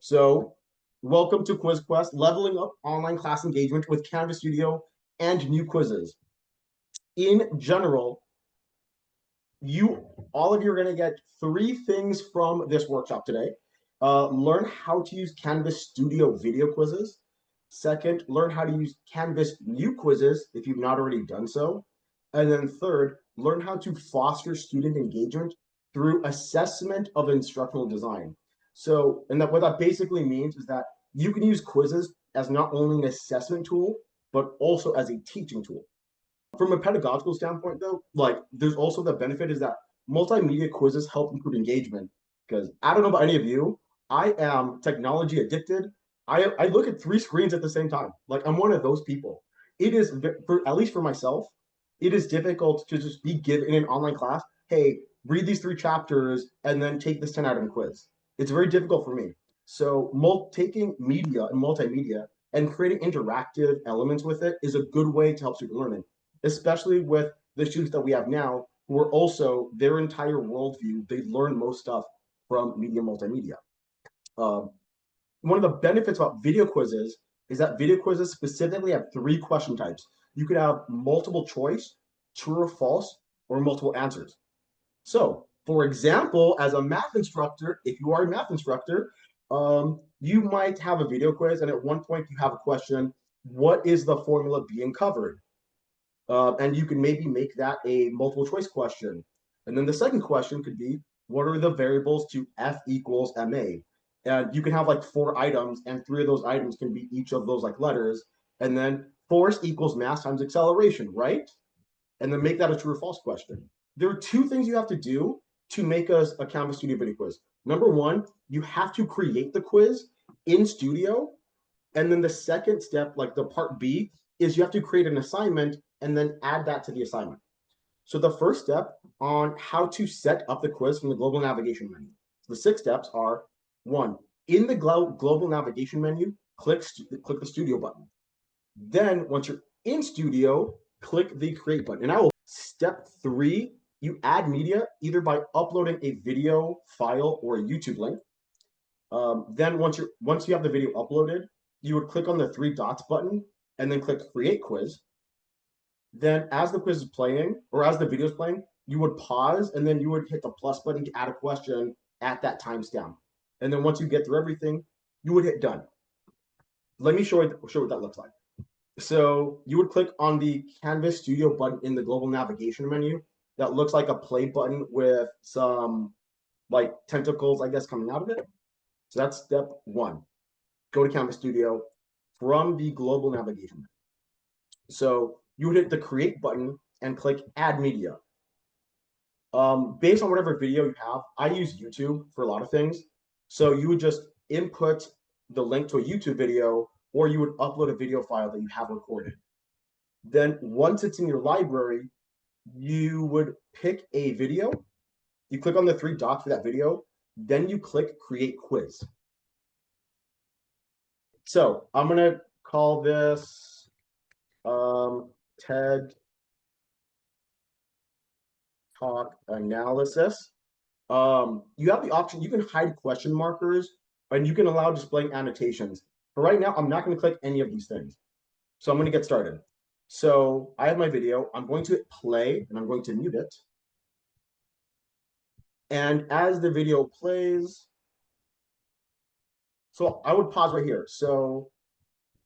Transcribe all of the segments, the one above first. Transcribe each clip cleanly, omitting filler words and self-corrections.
So, welcome to Quiz Quest, leveling up online class engagement with Canvas Studio and new quizzes. In general, all of you are going to get three things from this workshop today. Learn how to use Canvas Studio video quizzes. Second, learn how to use Canvas new quizzes if you've not already done so. And then third, learn how to foster student engagement through assessment of instructional design. So, and that what that basically means is that you can use quizzes as not only an assessment tool, but also as a teaching tool. From a pedagogical standpoint, though, like there's also the benefit is that multimedia quizzes help improve engagement. Because I don't know about any of you, I am technology addicted. I look at three screens at the same time. Like I'm one of those people. It is for at least for myself, it is difficult to just be given in an online class. Hey, read these three chapters and then take this 10-item quiz. It's very difficult for me. So taking media and multimedia and creating interactive elements with it is a good way to help student learning, especially with the students that we have now, who are also their entire worldview. They learn most stuff from media multimedia. Um, One of the benefits about video quizzes is that video quizzes specifically have three question types. You could have multiple choice, true or false, or multiple answers. So, for example, as a math instructor, if you are a math instructor, you might have a video quiz, and at one point you have a question: what is the formula being covered? And you can maybe make that a multiple choice question. And then the second question could be, what are the variables to F equals MA? And you can have like four items, and three of those items can be each of those like letters. And then force equals mass times acceleration, right? And then make that a true or false question. There are two things you have to do to make a Canvas Studio video quiz. Number one, you have to create the quiz in Studio, and then the second step, like the part B, is you have to create an assignment and then add that to the assignment. So the first step on how to set up the quiz from the global navigation menu. The 6 steps are: one, in the global navigation menu, click the studio button. Then once you're in Studio, click the create button. And I will step 3, you add media either by uploading a video file or a YouTube link. Then once you have the video uploaded, you would click on the 3 dots button and then click create quiz. Then as the quiz is playing or as the video is playing, you would pause and then you would hit the plus button to add a question at that timestamp. And then once you get through everything, you would hit done. Let me show you what that looks like. So you would click on the Canvas Studio button in the global navigation menu. That looks like a play button with some like tentacles, I guess, coming out of it. So that's step 1. Go to Canvas Studio from the global navigation menu. So you would hit the create button and click add media. Based on whatever video you have, I use YouTube for a lot of things. So you would just input the link to a YouTube video, or you would upload a video file that you have recorded. Then once it's in your library, you would pick a video. You click on the 3 dots for that video. Then you click create quiz. So I'm going to call this TED Talk analysis. You have the option, you can hide question markers and you can allow displaying annotations. But right now, I'm not going to click any of these things. So I'm going to get started. So I have my video. I'm going to hit play and I'm going to mute it. And as the video plays, so I would pause right here. So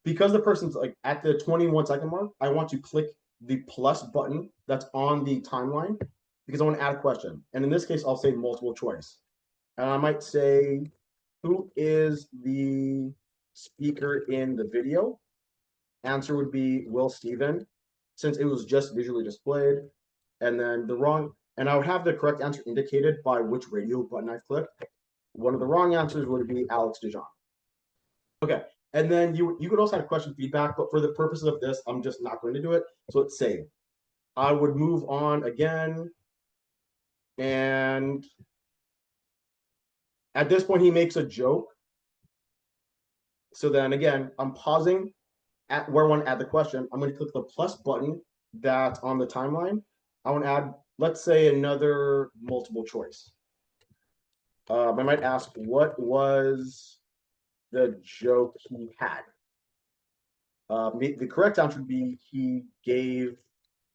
because the person's like at the 21-second mark, I want to click the plus button that's on the timeline because I want to add a question. And in this case, I'll say multiple choice. And I might say, who is the speaker in the video? Answer would be Will Steven, since it was just visually displayed. And then I would have the correct answer indicated by which radio button I've clicked. One of the wrong answers would be Alex DeJean. Okay, and then you could also have question feedback, but for the purposes of this, I'm just not going to do it. So let's save. I would move on again. And at this point, he makes a joke. So then again, I'm pausing at where I want to add the question. I'm going to click the plus button that's on the timeline. I want to add, let's say, another multiple choice. I might ask, what was the joke he had. The correct answer would be he gave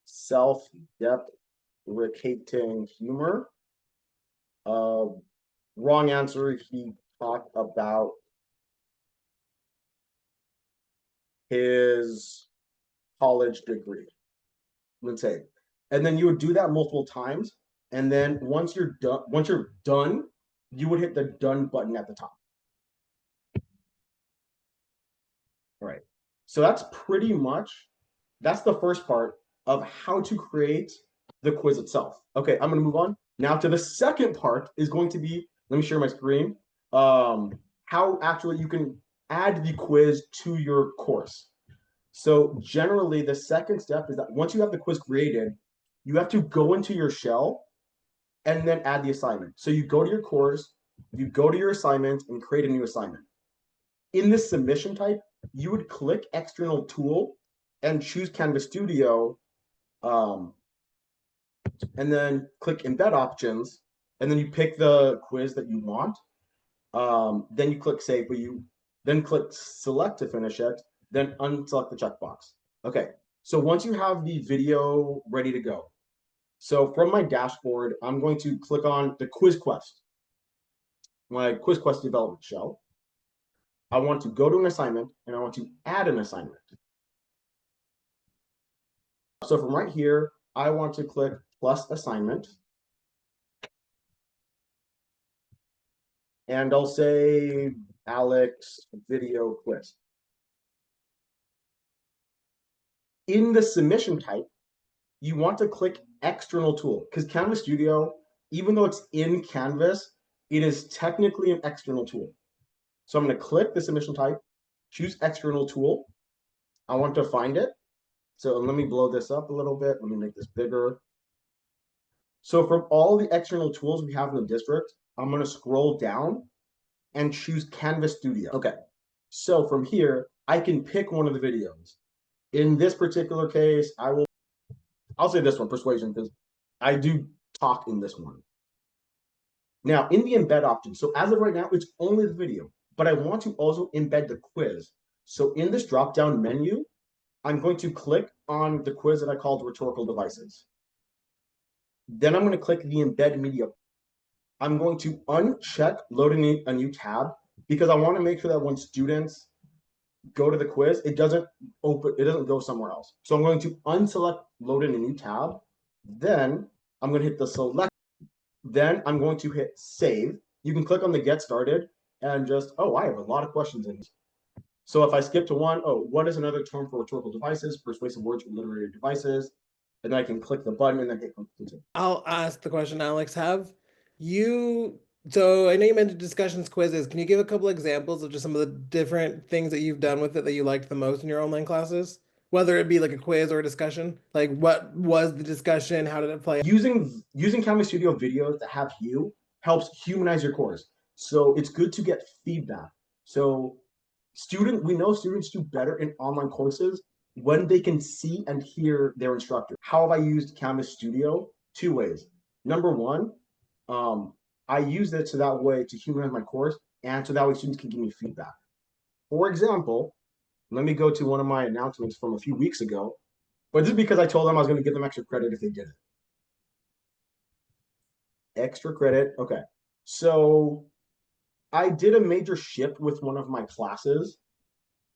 self-deprecating humor. Wrong answer. He talked about his college degree. Let's say, and then you would do that multiple times, and then once you're done, you would hit the done button at the top. All right. So that's the first part of how to create the quiz itself. Okay, I'm gonna move on. Now to the second part is going to be, let me share my screen. How actually you can add the quiz to your course. So generally the second step is that once you have the quiz created, you have to go into your shell and then add the assignment. So you go to your course, you go to your assignment and create a new assignment. In this submission type, you would click external tool and choose Canvas Studio, and then click embed options, and then you pick the quiz that you want. Then you click save, but you then click select to finish it, then unselect the checkbox. Okay, so once you have the video ready to go, so from my dashboard, I'm going to click on the quiz quest, my quiz quest development shell. I want to go to an assignment and I want to add an assignment. So from right here, I want to click plus assignment. And I'll say Alex video quiz. In the submission type, you want to click external tool because Canvas Studio, even though it's in Canvas, it is technically an external tool. So I'm going to click the submission type, choose external tool. I want to find it. So let me blow this up a little bit. Let me make this bigger. So from all the external tools we have in the district, I'm going to scroll down and choose Canvas Studio. Okay, so from here, I can pick one of the videos. In this particular case, I'll say this one, Persuasion, because I do talk in this one. Now, in the embed option, so as of right now, it's only the video, but I want to also embed the quiz. So in this drop-down menu, I'm going to click on the quiz that I called Rhetorical Devices. Then I'm going to click the embed media. I'm going to uncheck loading a new tab because I want to make sure that when students go to the quiz, it doesn't go somewhere else. So I'm going to unselect load in a new tab. Then I'm going to hit the select. Then I'm going to hit save. You can click on the get started and just, oh, I have a lot of questions in here. So if I skip to one, oh, what is another term for rhetorical devices? Persuasive words for literary devices. And then I can click the button and then hit continue. I'll ask the question, Alex. So I know you mentioned discussions quizzes. Can you give a couple examples of just some of the different things that you've done with it that you liked the most in your online classes? Whether it be like a quiz or a discussion, like what was the discussion? How did it play? Using Canvas Studio videos that have you helps humanize your course. So it's good to get feedback. So we know students do better in online courses when they can see and hear their instructor. How have I used Canvas Studio? Two ways. Number one, I use it so that way to humanize my course and so that way students can give me feedback. For example, let me go to one of my announcements from a few weeks ago, but this is because I told them I was going to give them extra credit if they did it. Extra credit. Okay. So I did a major shift with one of my classes.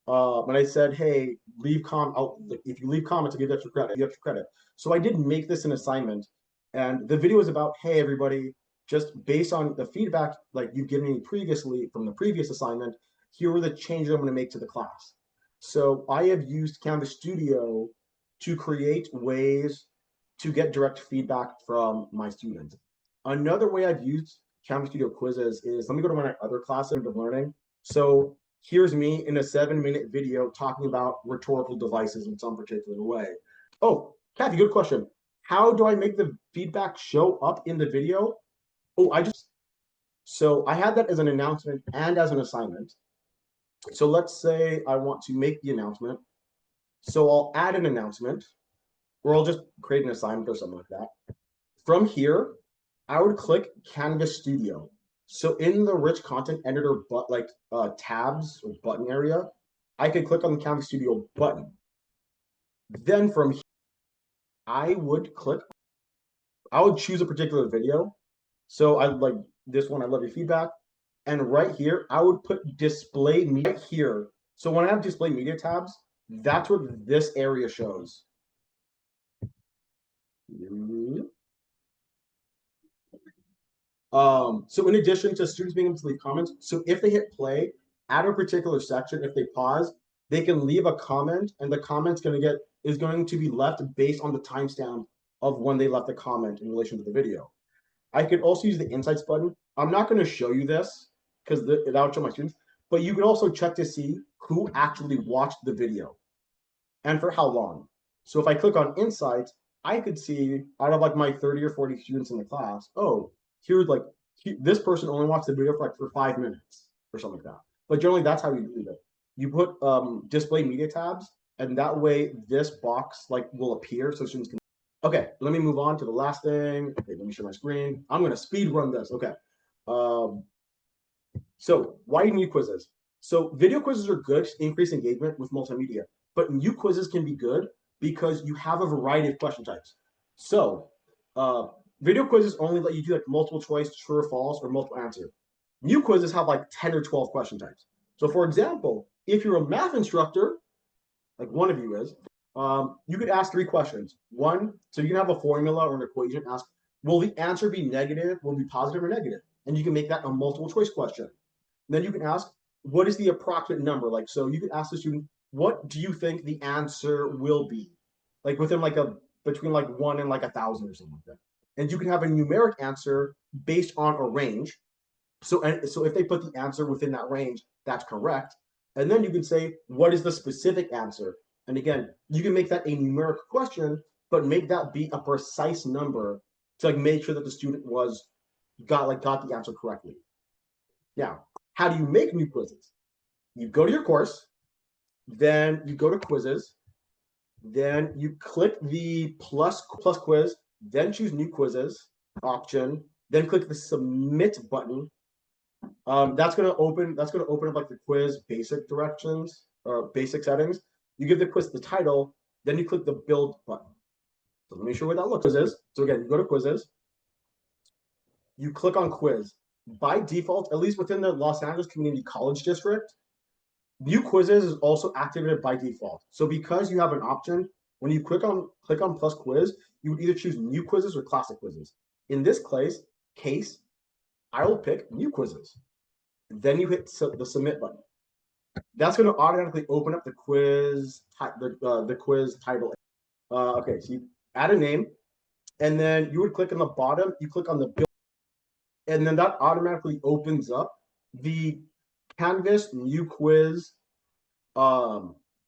When I said, hey, if you leave comments, I'll give you extra credit. So I did make this an assignment. And the video is about, hey, everybody, just based on the feedback like you've given me previously from the previous assignment, here are the changes I'm going to make to the class. So I have used Canvas Studio to create ways to get direct feedback from my students. Another way I've used Canvas Studio quizzes is, let me go to one of my other classes of learning. So here's me in a 7-minute video talking about rhetorical devices in some particular way. Oh, Kathy, good question. How do I make the feedback show up in the video? Oh, so I had that as an announcement and as an assignment. So let's say I want to make the announcement. So I'll add an announcement, or I'll just create an assignment or something like that. From here, I would click Canvas Studio. So in the rich content editor, but like tabs or button area, I could click on the Canvas Studio button. Then from here, I would choose a particular video. So I like this one, I love your feedback. And right here, I would put display media right here. So when I have display media tabs, that's what this area shows. So in addition to students being able to leave comments, so if they hit play at a particular section, if they pause, they can leave a comment, and the comment's is going to be left based on the timestamp of when they left the comment in relation to the video. I could also use the insights button. I'm not going to show you this because that would show my students, but you could also check to see who actually watched the video and for how long. So if I click on insights, I could see out of like my 30 or 40 students in the class, oh, here's like this person only watched the video for like 5 minutes or something like that. But generally, that's how you do it. You put display media tabs, and that way this box like will appear so students can. Okay, let me move on to the last thing. Okay, let me share my screen. I'm gonna speed run this. Okay. So why new quizzes? So video quizzes are good to increase engagement with multimedia, but new quizzes can be good because you have a variety of question types. So video quizzes only let you do like multiple choice, true or false, or multiple answer. New quizzes have like 10 or 12 question types. So for example, if you're a math instructor, like one of you is, you could ask 3 questions. One, so you can have a formula or an equation, ask, will the answer be negative, will it be positive or negative? And you can make that a multiple choice question. Then you can ask, what is the approximate number? Like, so you can ask the student, what do you think the answer will be? Like within like between like 1 and like 1,000 or something like that. And you can have a numeric answer based on a range. So if they put the answer within that range, that's correct. And then you can say, what is the specific answer? And again, you can make that a numeric question, but make that be a precise number to like make sure that the student got the answer correctly. Now, how do you make new quizzes? You go to your course, then you go to quizzes, then you click the plus quiz, then choose new quizzes option, then click the submit button. That's gonna open up like the quiz basic directions or basic settings. You give the quiz the title, then you click the build button. So let me show you what that looks like. So again, you go to quizzes, you click on quiz. By default, at least within the Los Angeles Community College District, new quizzes is also activated by default. So because you have an option, when you click on plus quiz, you would either choose new quizzes or classic quizzes. In this case, I will pick new quizzes. Then you hit the submit button. That's going to automatically open up the quiz, the quiz title. Okay, so you add a name, and then you would click on the bottom. You click on the build, and then that automatically opens up the Canvas new quiz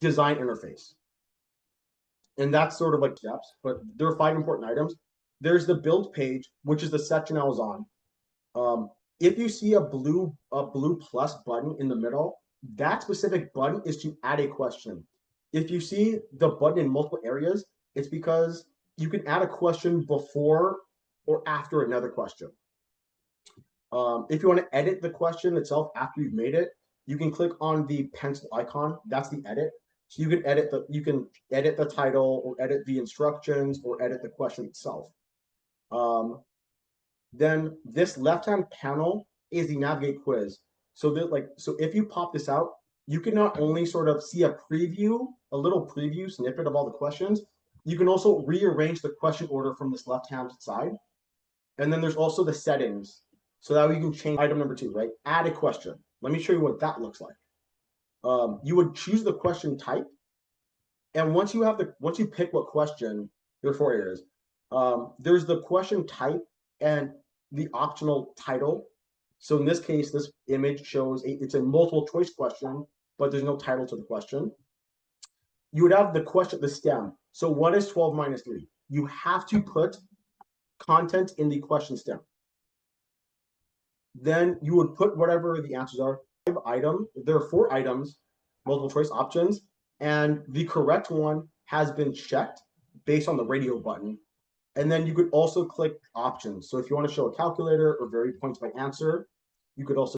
design interface. And that's sort of like steps, but there are 5 important items. There's the build page, which is the section I was on. If you see a blue plus button in the middle, that specific button is to add a question. If you see the button in multiple areas, it's because you can add a question before or after another question. If you want to edit the question itself after you've made it, you can click on the pencil icon. That's the edit. So you can edit the title or edit the instructions or edit the question itself. Then this left-hand panel is the navigate quiz. So if you pop this out, you can not only sort of see a little preview snippet of all the questions, you can also rearrange the question order from this left-hand side. And then there's also the settings. So that we can change item number 2, right? Add a question. Let me show you what that looks like. You would choose the question type. And once you pick what question, there are 4 areas. There's the question type and the optional title. So in this case, this image shows it's a multiple choice question, but there's no title to the question. You would have the stem. So what is 12 minus 3? You have to put content in the question stem. Then you would put whatever the answers are. There are 4 items, multiple choice options, and the correct one has been checked based on the radio button. And then you could also click options. So if you want to show a calculator or vary points by answer, You could also